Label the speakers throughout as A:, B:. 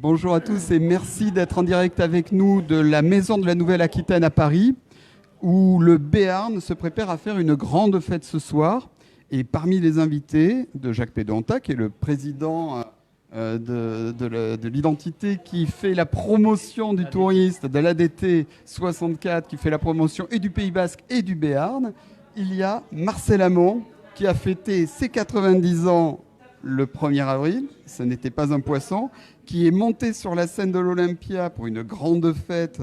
A: Bonjour à tous et merci d'être en direct avec nous de la Maison de la Nouvelle-Aquitaine à Paris, où le Béarn se prépare à faire une grande fête ce soir. Et parmi les invités de Jacques Pédonta, qui est le président de l'identité qui fait la promotion du touriste, de l'ADT 64, qui fait la promotion et du Pays Basque et du Béarn, il y a Marcel Amont, qui a fêté ses 90 ans le 1er avril, ce n'était pas un poisson, qui est monté sur la scène de l'Olympia pour une grande fête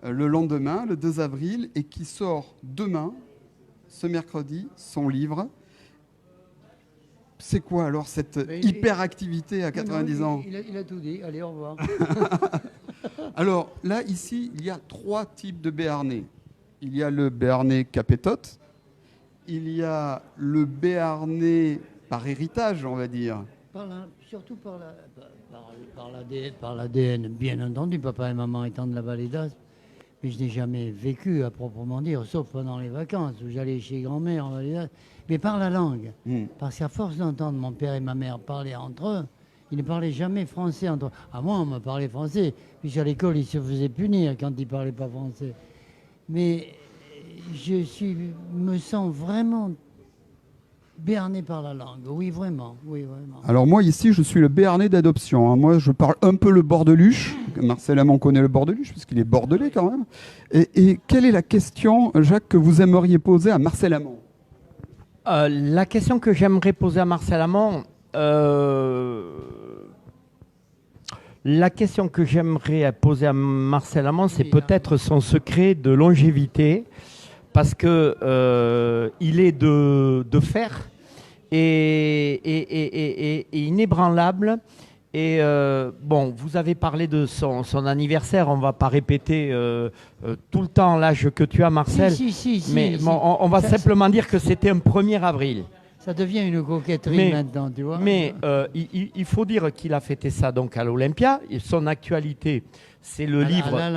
A: le lendemain, le 2 avril, et qui sort demain, ce mercredi, son livre. C'est quoi alors cette hyperactivité à 90 ans ?
B: Il a tout dit, allez, au revoir.
A: Alors là, ici, il y a 3 types de béarnais. Il y a le béarnais capétote, il y a le béarnais par héritage, on va dire.
B: Surtout par l'ADN, bien entendu, papa et maman étant de la vallée d'Aspe. Mais je n'ai jamais vécu à proprement dire, sauf pendant les vacances où j'allais chez grand-mère en vallée d'Aspe. Mais par la langue. Parce qu'à force d'entendre mon père et ma mère parler entre eux, ils ne parlaient jamais français entre eux. À moi, on me parlait français. Puis à l'école, ils se faisaient punir quand ils ne parlaient pas français. Mais me sens vraiment béarnais par la langue. Oui, vraiment.
A: Alors moi, ici, je suis le béarnais d'adoption. Moi, je parle un peu le bordeluche. Marcel Amont connaît le bordeluche, puisqu'il est bordelais quand même. Et quelle est la question, Jacques, que vous aimeriez poser à Marcel Amont ?
C: La question que j'aimerais poser à Marcel Amont, c'est peut-être son secret de longévité, parce que il est de fer et inébranlable. Et bon, vous avez parlé de son anniversaire, on ne va pas répéter tout le temps l'âge que tu as, Marcel. Mais on va simplement dire que c'était un 1er avril.
B: Ça devient une coquetterie maintenant, tu vois.
C: Mais il faut dire qu'il a fêté ça donc à l'Olympia. Et son actualité, c'est le livre... À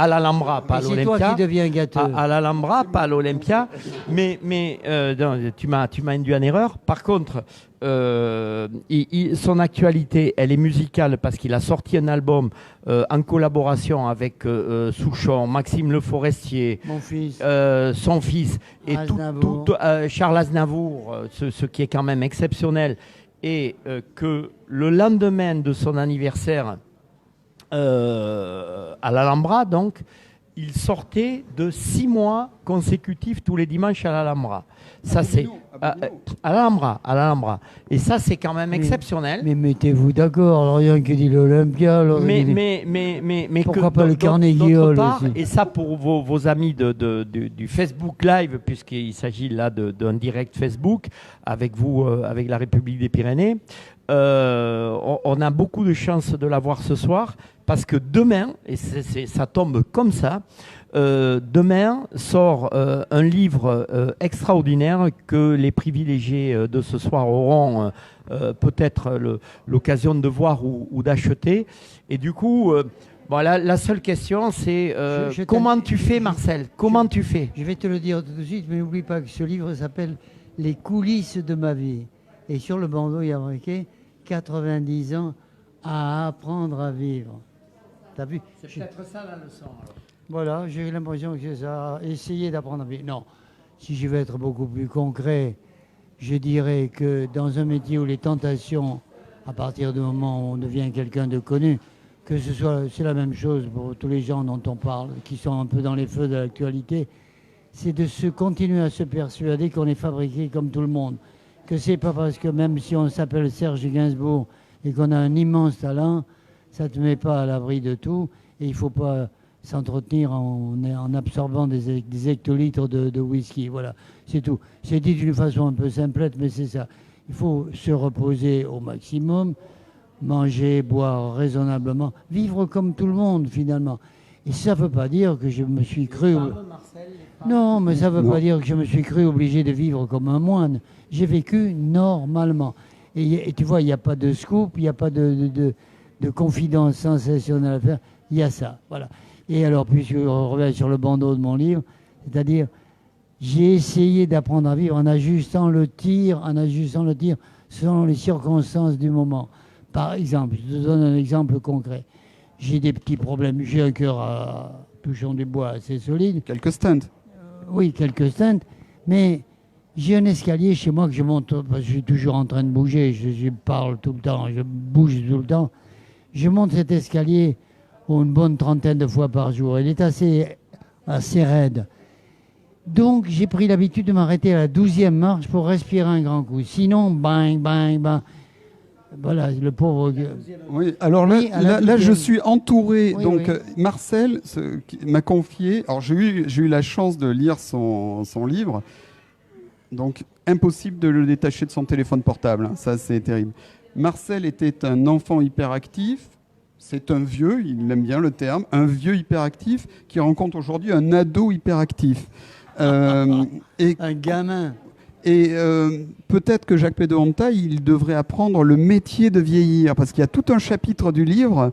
C: l'Alhambra, pas à l'Olympia.
B: C'est toi qui deviens gâteux.
C: À l'Alhambra, pas à l'Olympia. Mais non, tu m'as induit en erreur. Par contre, son actualité, elle est musicale parce qu'il a sorti un album en collaboration avec Souchon, Maxime Le Forestier,
B: mon fils,
C: son fils, et Charles Aznavour, ce qui est quand même exceptionnel. Et que le lendemain de son anniversaire, à l'Alhambra, donc, il sortait de 6 mois consécutifs tous les dimanches à l'Alhambra. Ça, c'est à l'Alhambra. Et ça, c'est quand même exceptionnel.
B: Mais mettez-vous d'accord, alors rien que dit l'Olympia.
C: Mais
B: pourquoi pas le Carnegie Hall aussi.
C: Et ça, pour vos amis du Facebook Live, puisqu'il s'agit là d'un direct Facebook avec vous, avec la République des Pyrénées, on a beaucoup de chances de la voir ce soir, parce que demain, et ça tombe comme ça, demain sort un livre extraordinaire que les privilégiés de ce soir auront peut-être l'occasion de voir ou d'acheter. Et du coup, la seule question, c'est comment tu fais, Marcel ? Comment tu fais ?
B: Je vais te le dire tout de suite, mais n'oublie pas que ce livre s'appelle « Les coulisses de ma vie ». Et sur le bandeau, il y a marqué « 90 ans à apprendre à vivre ». T'as vu ?
C: C'est peut-être ça la leçon, alors.
B: Voilà, j'ai l'impression que c'est ça. Essayer d'apprendre à vivre. Non, si je vais être beaucoup plus concret, je dirais que dans un métier où les tentations, à partir du moment où on devient quelqu'un de connu, c'est la même chose pour tous les gens dont on parle, qui sont un peu dans les feux de l'actualité, c'est de continuer à se persuader qu'on est fabriqué comme tout le monde. Que c'est pas parce que même si on s'appelle Serge Gainsbourg et qu'on a un immense talent, ça ne te met pas à l'abri de tout. Et il ne faut pas s'entretenir en absorbant des hectolitres de whisky. Voilà, c'est tout. C'est dit d'une façon un peu simplette, mais c'est ça. Il faut se reposer au maximum, manger, boire raisonnablement, vivre comme tout le monde finalement. Et ça ne veut pas dire que je me suis cru... Non, mais ça ne veut pas dire que je me suis cru obligé de vivre comme un moine. J'ai vécu normalement. Et tu vois, il n'y a pas de scoop, il n'y a pas de confidence sensationnelle à faire. Il y a ça, voilà. Et alors, puisque je reviens sur le bandeau de mon livre, c'est-à-dire, j'ai essayé d'apprendre à vivre en ajustant le tir selon les circonstances du moment. Par exemple, je te donne un exemple concret. J'ai des petits problèmes. J'ai un cœur à touchant du bois assez solide.
A: Quelques stents.
B: Oui, quelques stents. Mais j'ai un escalier chez moi que je monte, parce que je suis toujours en train de bouger. Je parle tout le temps, je bouge tout le temps. Je monte cet escalier une bonne trentaine de fois par jour. Il est assez raide. Donc, j'ai pris l'habitude de m'arrêter à la 12e marche pour respirer un grand coup. Sinon, bang, bang, bang. Voilà, le pauvre.
A: Oui, alors là,
B: Oui, à la
A: là, je
B: 12e.
A: suis entouré.
B: Oui,
A: donc,
B: oui.
A: Marcel qui m'a confié. Alors, j'ai eu la chance de lire son livre. Donc, impossible de le détacher de son téléphone portable. Hein. Ça, c'est terrible. Marcel était un enfant hyperactif. C'est un vieux, il aime bien le terme, un vieux hyperactif qui rencontre aujourd'hui un ado hyperactif. Et
B: Un gamin.
A: Et peut-être que Jacques Pédonta, il devrait apprendre le métier de vieillir, parce qu'il y a tout un chapitre du livre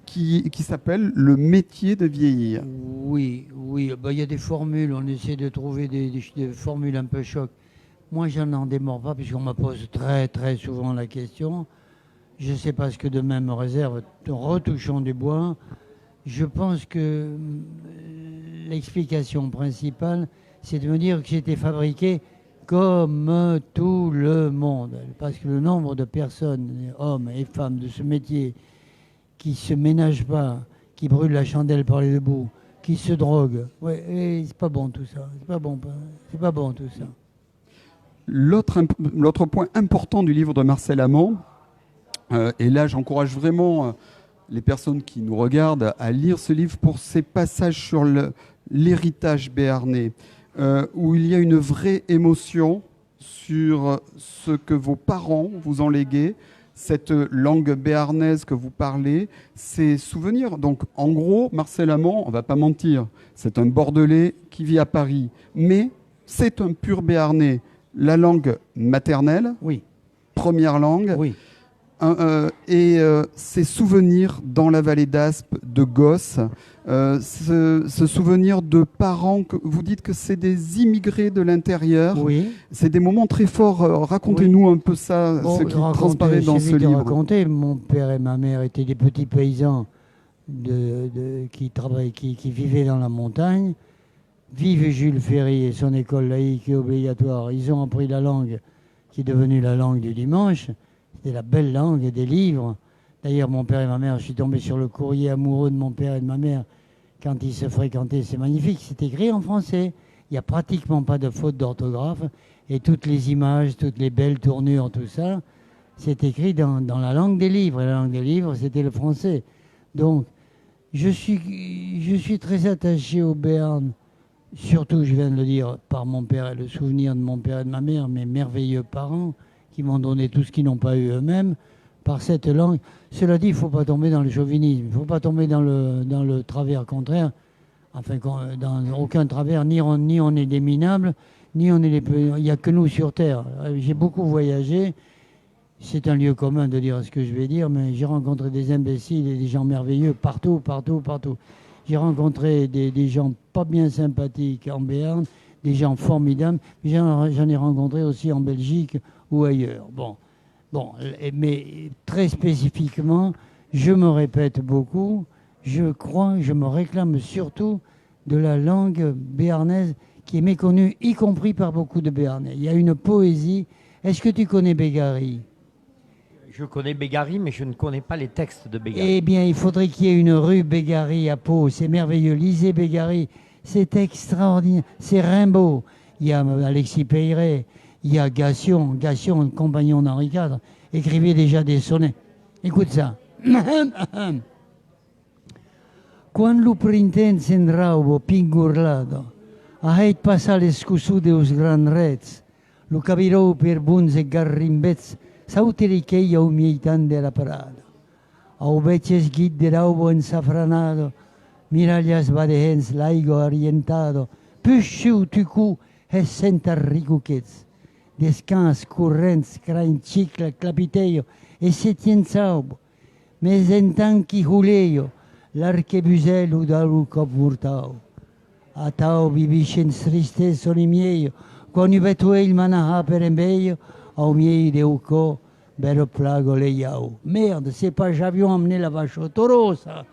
A: qui s'appelle Le métier de vieillir.
B: Oui, oui. Ben, il y a des formules. On essaie de trouver des formules un peu choc. Moi, je n'en démords pas, puisqu'on me pose très, très souvent la question. Je ne sais pas ce que demain me réserve. Retouchons du bois. Je pense que l'explication principale, c'est de me dire que j'étais fabriqué comme tout le monde. Parce que le nombre de personnes, hommes et femmes de ce métier, qui ne se ménagent pas, qui brûlent la chandelle par les deux bouts, qui se droguent, ouais, c'est pas bon tout ça. C'est pas bon tout ça.
A: L'autre point important du livre de Marcel Amand, et là j'encourage vraiment les personnes qui nous regardent à lire ce livre pour ces passages sur l'héritage béarnais, où il y a une vraie émotion sur ce que vos parents vous ont légué, cette langue béarnaise que vous parlez, ces souvenirs. Donc en gros, Marcel Amand, on ne va pas mentir, c'est un Bordelais qui vit à Paris, mais c'est un pur béarnais. La langue maternelle,
B: Oui,
A: première langue,
B: oui.
A: et ces souvenirs dans la vallée d'Aspe de gosses, ce souvenir de parents, que vous dites que c'est des immigrés de l'intérieur,
B: Oui.
A: c'est des moments très forts. Racontez-nous un peu ça,
B: Bon,
A: ce qui transparaît dans ce
B: c'est vite
A: livre.
B: raconter. Mon père et ma mère étaient des petits paysans qui vivaient dans la montagne. Vive Jules Ferry et son école laïque et obligatoire. Ils ont appris la langue qui est devenue la langue du dimanche. C'était la belle langue des livres. D'ailleurs, mon père et ma mère, je suis tombé sur le courrier amoureux de mon père et de ma mère quand ils se fréquentaient. C'est magnifique. C'est écrit en français. Il n'y a pratiquement pas de faute d'orthographe. Et toutes les images, toutes les belles tournures, tout ça, c'est écrit dans la langue des livres. Et la langue des livres, c'était le français. Donc, je suis très attaché au Béarn. Surtout, je viens de le dire, par mon père et le souvenir de mon père et de ma mère, mes merveilleux parents qui m'ont donné tout ce qu'ils n'ont pas eu eux-mêmes, par cette langue. Cela dit, il ne faut pas tomber dans le chauvinisme, il ne faut pas tomber dans le travers contraire, enfin, dans aucun travers, ni on est des minables, ni on est les plus... Il n'y a que nous sur Terre. J'ai beaucoup voyagé, c'est un lieu commun de dire ce que je vais dire, mais j'ai rencontré des imbéciles et des gens merveilleux partout, partout, partout. J'ai rencontré des gens pas bien sympathiques en Béarn, des gens formidables. J'en ai rencontré aussi en Belgique ou ailleurs. Bon, mais très spécifiquement, je me répète beaucoup, je me réclame surtout de la langue béarnaise qui est méconnue, y compris par beaucoup de Béarnais. Il y a une poésie. Est-ce que tu connais Bégari ?
C: Je connais Bégari, mais je ne connais pas les textes de Bégari.
B: Eh bien, il faudrait qu'il y ait une rue Bégari à Pau. C'est merveilleux. Lisez Bégari. C'est extraordinaire. C'est Rimbaud. Il y a Alexis Peyret. Il y a Gassion, compagnon d'Henri IV. Écrivait déjà des sonnets. Écoute ça. Quan lo printemps en raubo pingurlado, a heit passar les cussudes us gran rets, lo cabirou per buns e garrimbets, sautirichei au mieitan de la parada. Au veces guid de raubo ensafranado, mirallas vadehens laigo orientado, pusciu tucu es sentar ricuquets. Descans, corrents, crain cicle, clapiteio, e setien saubo, mes entanqui huleio, l'archebusel udalu cop vurtau. A tau bibiscens tristesse onimieio, quan ubetuel manaha per embeio, au miei deuco, Belle plague les yao. Merde, c'est pas j'avions emmené la vache au taureau, ça.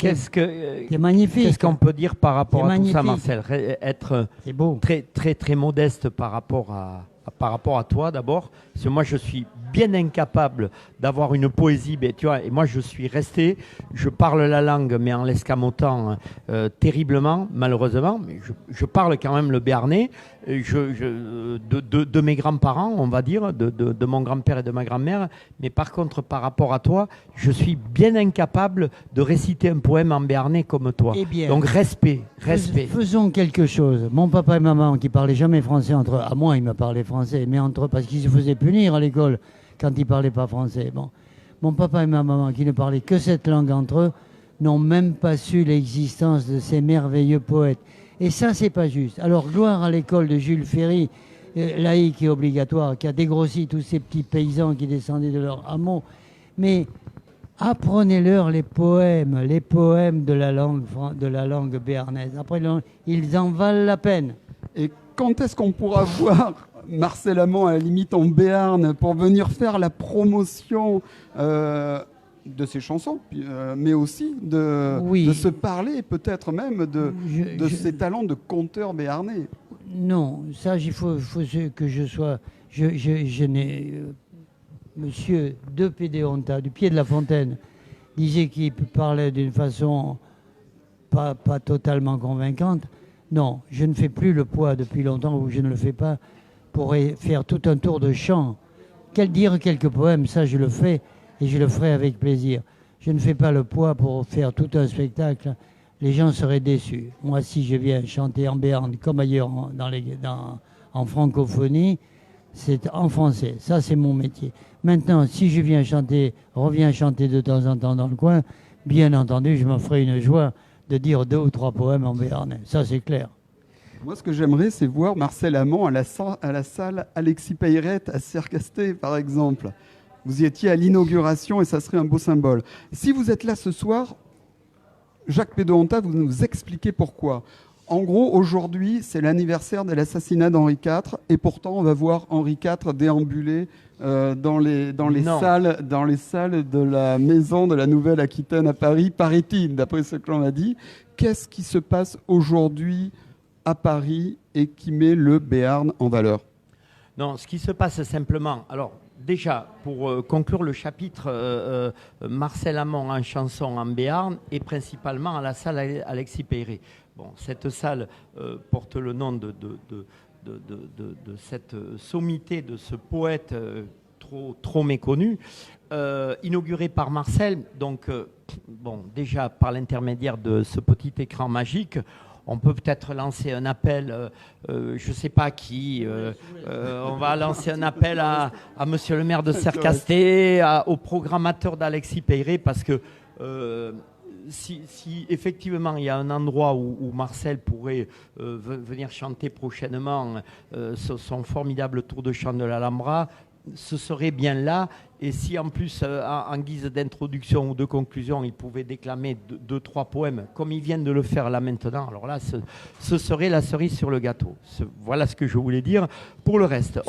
B: C'est magnifique.
C: Qu'est-ce qu'on peut dire par rapport à tout ça,
B: magnifique.
C: Marcel? Être
B: C'est beau.
C: très, très, très modeste par rapport à toi d'abord. Parce que moi, je suis bien incapable d'avoir une poésie. Mais, tu vois, et moi, je suis resté, je parle la langue, mais en l'escamotant terriblement, malheureusement. Mais je parle quand même le béarnais. De mes grands-parents, on va dire, de mon grand-père et de ma grand-mère. Mais par contre, par rapport à toi, je suis bien incapable de réciter un poème en béarnais comme toi.
B: Eh bien,
C: donc respect.
B: Faisons quelque chose. Mon papa et maman qui parlaient jamais français entre eux, à moi ils me parlaient français, mais entre eux, parce qu'ils se faisaient punir à l'école quand ils parlaient pas français. Bon, mon papa et ma maman qui ne parlaient que cette langue entre eux n'ont même pas su l'existence de ces merveilleux poètes. Et ça, c'est pas juste. Alors, gloire à l'école de Jules Ferry, laïque et obligatoire, qui a dégrossi tous ces petits paysans qui descendaient de leur hameau. Mais apprenez-leur les poèmes de la langue béarnaise. Après, ils en valent la peine.
A: Et quand est-ce qu'on pourra voir Marcel Amont, à la limite en Béarn, pour venir faire la promotion de ses chansons, mais aussi de se parler, peut-être même de ses talents de conteur béarnais?
B: Non, ça, il faut que je sois... Je n'ai... Monsieur de Pédéonta, du pied de la fontaine, disait qu'il parlait d'une façon pas totalement convaincante. Non, je ne fais plus le poids depuis longtemps, ou je ne le fais pas pour faire tout un tour de chant. Dire quelques poèmes, ça je le fais, et je le ferai avec plaisir. Je ne fais pas le poids pour faire tout un spectacle. Les gens seraient déçus. Moi, si je viens chanter en béarn, comme ailleurs en francophonie, c'est en français. Ça, c'est mon métier. Maintenant, si je reviens chanter de temps en temps dans le coin, bien entendu, je me ferai une joie de dire 2 ou 3 poèmes en béarnais. Ça, c'est clair.
A: Moi, ce que j'aimerais, c'est voir Marcel Amont à la salle Alexis Peyret à Sercasté, par exemple. Vous y étiez à l'inauguration et ça serait un beau symbole. Si vous êtes là ce soir, Jacques Pédéonta, vous nous expliquez pourquoi. En gros, aujourd'hui, c'est l'anniversaire de l'assassinat d'Henri IV et pourtant, on va voir Henri IV déambuler dans les salles de la maison de la Nouvelle-Aquitaine à Paris, paraît-il, d'après ce que l'on a dit. Qu'est-ce qui se passe aujourd'hui à Paris et qui met le Béarn en valeur?
C: Non, ce qui se passe simplement... Alors, déjà, pour conclure le chapitre, Marcel Amont en chanson en Béarn et principalement à la salle Alexis Peyret. Bon, cette salle porte le nom de cette sommité, de ce poète trop méconnu, inauguré par Marcel. Donc, bon, déjà par l'intermédiaire de ce petit écran magique, on peut peut-être lancer un appel, je ne sais pas qui, on va lancer un appel à monsieur le maire de Sercasté, au programmateur d'Alexis Peyret, parce que si effectivement il y a un endroit où Marcel pourrait venir chanter prochainement son formidable tour de chant de l'Alhambra, ce serait bien là. Et si en plus, en guise d'introduction ou de conclusion, il pouvait déclamer 2-3 poèmes, comme ils viennent de le faire là maintenant, alors là, ce serait la cerise sur le gâteau. Voilà ce que je voulais dire. Pour le reste,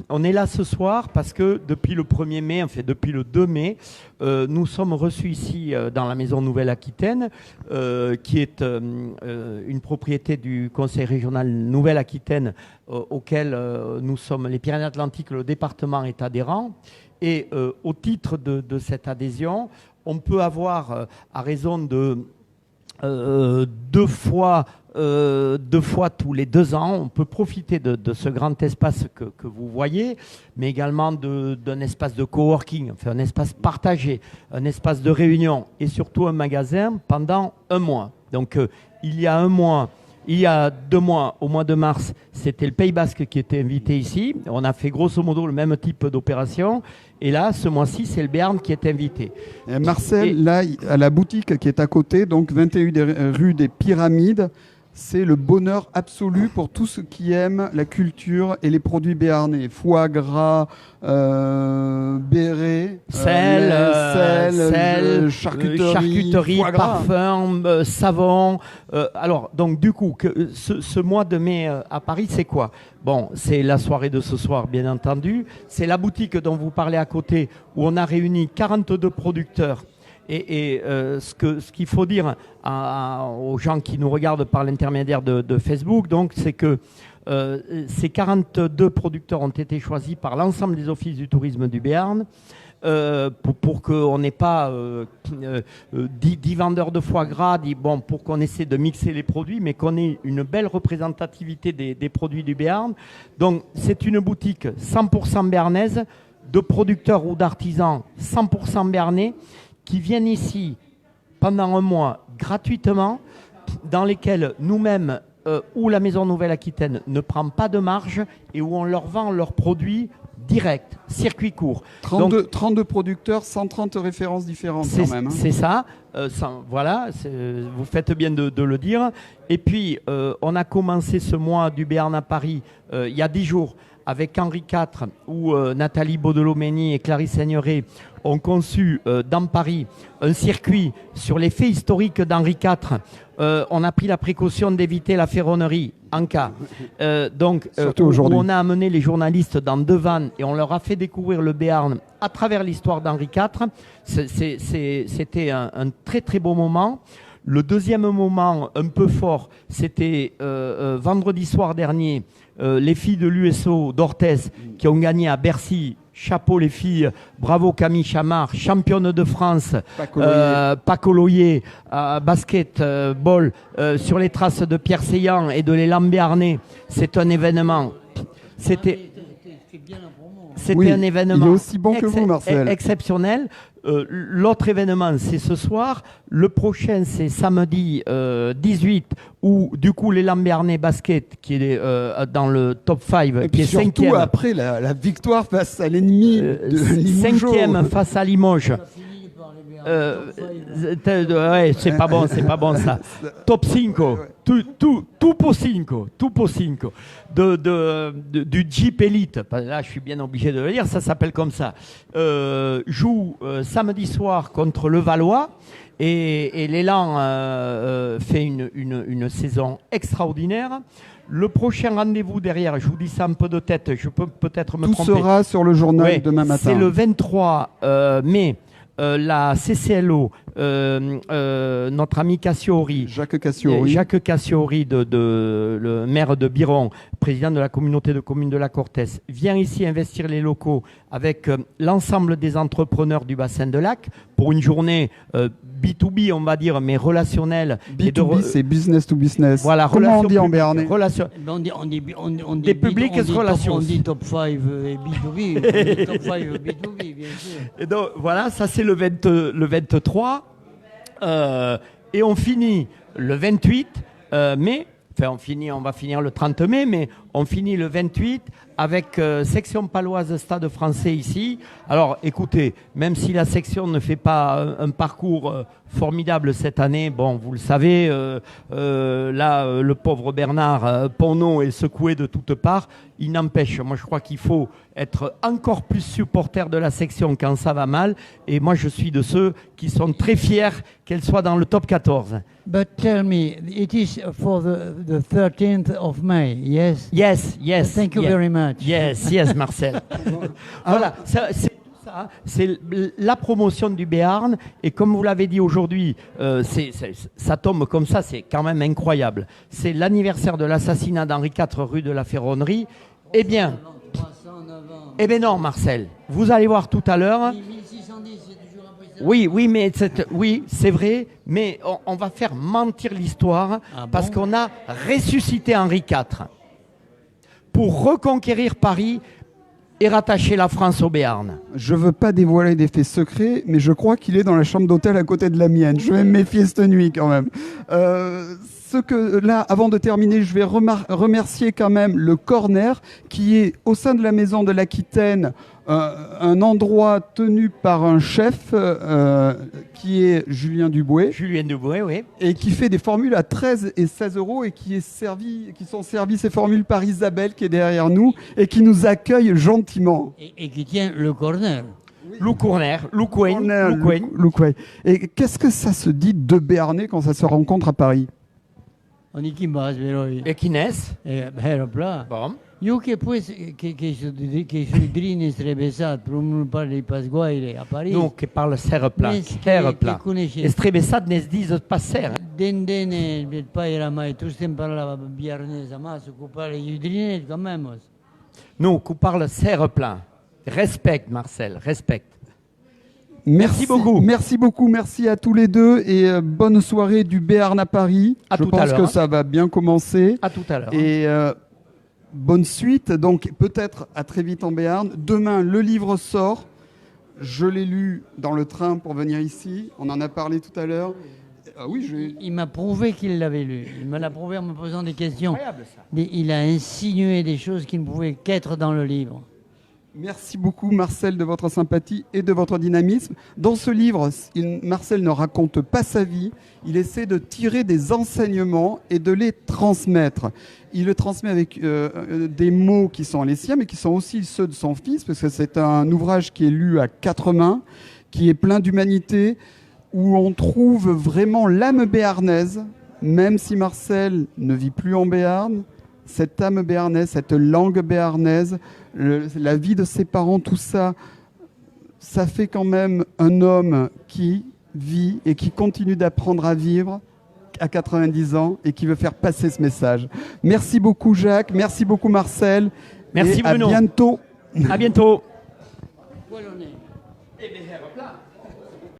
C: on est là ce soir parce que depuis le 1er mai, enfin depuis le 2 mai, nous sommes reçus ici dans la maison Nouvelle-Aquitaine, qui est une propriété du Conseil régional Nouvelle-Aquitaine auquel nous sommes, les Pyrénées-Atlantiques, le département est adhérent. Et au titre de cette adhésion, on peut avoir, à raison de 2 fois tous les 2 ans, on peut profiter de ce grand espace que vous voyez, mais également d'un espace de coworking, enfin un espace partagé, un espace de réunion et surtout un magasin pendant 1 mois. Donc il y a 2 mois, au mois de mars, c'était le Pays Basque qui était invité ici. On a fait grosso modo le même type d'opération. Et là, ce mois-ci, c'est le Béarn qui est invité.
A: Et Marcel, là, à la boutique qui est à côté, donc 21 rue des Pyramides, c'est le bonheur absolu pour tous ceux qui aiment la culture et les produits béarnais. Foie gras, béret, sel, charcuterie, foie gras.
C: Parfum, savon. Alors, donc du coup, ce mois de mai à Paris, c'est quoi? Bon, c'est la soirée de ce soir, bien entendu. C'est la boutique dont vous parlez à côté, où on a réuni 42 producteurs. Et ce qu'il faut dire aux gens qui nous regardent par l'intermédiaire de Facebook, donc, c'est que ces 42 producteurs ont été choisis par l'ensemble des offices du tourisme du Béarn pour qu'on n'ait pas 10 vendeurs de foie gras, pour qu'on essaie de mixer les produits, mais qu'on ait une belle représentativité des produits du Béarn. Donc, c'est une boutique 100% béarnaise, de producteurs ou d'artisans 100% béarnais, qui viennent ici pendant un mois gratuitement, dans lesquels nous-mêmes, où la Maison Nouvelle-Aquitaine ne prend pas de marge et où on leur vend leurs produits direct, circuit court.
A: 32 producteurs, 130 références différentes quand même.
C: C'est ça, voilà, vous faites bien de le dire. Et puis, on a commencé ce mois du Béarn à Paris il y a 10 jours avec Henri IV, où Nathalie Baudelot-Mény et Clarisse Seigneuret ont conçu dans Paris un circuit sur les faits historiques d'Henri IV. On a pris la précaution d'éviter la ferronnerie en cas. Où on a amené les journalistes dans 2 vannes et on leur a fait découvrir le Béarn à travers l'histoire d'Henri IV. C'était un très très beau moment. Le deuxième moment un peu fort, c'était vendredi soir dernier, les filles de l'USO d'Orthez qui ont gagné à Bercy. Chapeau les filles, bravo Camille Chamard, championne de France, Pacoloyer, basketball, sur les traces de Pierre Seillant et de l'élan béarnais. C'est un événement. C'était un événement
A: il est aussi bon que vous, Marcel.
C: Exceptionnel. L'autre événement, c'est ce soir. Le prochain, c'est samedi 18, où du coup l'élan béarnais basket, qui est dans le top 5, qui est
A: surtout
C: 5e.
A: Après la victoire face à l'ennemi de Limoges.
C: 5e face à Limoges. C'est pas bon ça. Top 5, tout pour 5, du Jeep Elite. Là, je suis bien obligé de le dire, ça s'appelle comme ça. Joue samedi soir contre le Valois et l'élan fait une saison extraordinaire. Le prochain rendez-vous derrière, je vous dis ça un peu de tête, je peux peut-être me tromper.
A: Tout sera sur le journal demain matin.
C: C'est le 23 mai. La CCLO, notre ami Cassiori,
A: Jacques Cassiori,
C: le maire de Biron, président de la communauté de communes de la Cortès, vient ici investir les locaux avec l'ensemble des entrepreneurs du bassin de Lac pour une journée B2B, on va dire, mais relationnelle.
A: B2B, c'est business to business.
C: Voilà,
A: comment on dit en béarnais?
B: On dit
C: des publics relations.
B: On dit top 5 et B2B. On dit top 5 B2B, bien sûr.
C: Et donc, voilà, ça c'est le 23. Et on finit le 28 mai. Enfin, on va finir le 30 mai, mais on finit le 28 avec section paloise Stade français ici. Alors, écoutez, même si la section ne fait pas un parcours formidable cette année, bon, vous le savez, là, le pauvre Bernard Ponneau est secoué de toutes parts. Il n'empêche, moi je crois qu'il faut être encore plus supporter de la section quand ça va mal. Et moi, je suis de ceux qui sont très fiers qu'elle soit dans le top 14.
B: But tell me, it is for the 13th of May, yes?
C: Yes.
B: Thank you very much.
C: Yes, Marcel. Voilà, c'est tout ça. C'est la promotion du Béarn. Et comme vous l'avez dit aujourd'hui, ça tombe comme ça, c'est quand même incroyable. C'est l'anniversaire de l'assassinat d'Henri IV rue de la Ferronnerie. Eh bien non, Marcel. Vous allez voir tout à l'heure.
B: 1610, c'est toujours après ça.
C: Oui, c'est vrai, mais on va faire mentir l'histoire parce qu'on a ressuscité Henri IV pour reconquérir Paris et rattacher la France au Béarn.
A: Je veux pas dévoiler des faits secrets, mais je crois qu'il est dans la chambre d'hôtel à côté de la mienne. Je vais me méfier cette nuit quand même. Là, avant de terminer, je vais remercier quand même le Corner qui est au sein de la Maison de l'Aquitaine un endroit tenu par un chef qui est Julien Duboué.
C: Julien Duboué, oui.
A: Et qui fait des formules à 13 et 16 euros et qui sont servis ces formules par Isabelle qui est derrière nous et qui nous accueille gentiment.
B: Et qui tient le corner.
C: Lou Courner, Lou Quain.
A: Lou Quain. Et qu'est-ce que ça se dit de Béarnais quand ça se rencontre à Paris?
B: On dit qu'il passe,
C: Et Kines. Bon.
B: Io che poi che sui drini strebesat, per non parlare di Pasquale a Parigi.
C: Donc, qui parle serre-plat. Serre-plat. Et Strebessat ne se disent pas serre.
B: Dendene, il pai era mai, tu stai parlava biarnese, ma su occupare gli drini quand même.
C: Non, qui parle serre-plat. Respecte, Marcel, respecte. Merci beaucoup.
A: Merci beaucoup, merci à tous les deux et bonne soirée du Béarn à Paris. Je pense que ça va bien commencer.
C: À tout à l'heure.
A: Et bonne suite, donc peut-être à très vite en Béarn. Demain, le livre sort. Je l'ai lu dans le train pour venir ici. On en a parlé tout à l'heure. Ah oui,
B: il m'a prouvé qu'il l'avait lu. Il me l'a prouvé en me posant des questions.
C: Incroyable, ça.
B: Il a insinué des choses qui ne pouvaient qu'être dans le livre.
A: Merci beaucoup Marcel de votre sympathie et de votre dynamisme. Dans ce livre, Marcel ne raconte pas sa vie, il essaie de tirer des enseignements et de les transmettre. Il le transmet avec des mots qui sont les siens, mais qui sont aussi ceux de son fils, parce que c'est un ouvrage qui est lu à 4 mains, qui est plein d'humanité, où on trouve vraiment l'âme béarnaise, même si Marcel ne vit plus en Béarn. Cette âme béarnaise, cette langue béarnaise, la vie de ses parents, tout ça, ça fait quand même un homme qui vit et qui continue d'apprendre à vivre à 90 ans et qui veut faire passer ce message. Merci beaucoup Jacques, merci beaucoup Marcel.
C: Merci
A: et
C: Bruno.
A: À bientôt.
C: À bientôt.
B: Quello ne.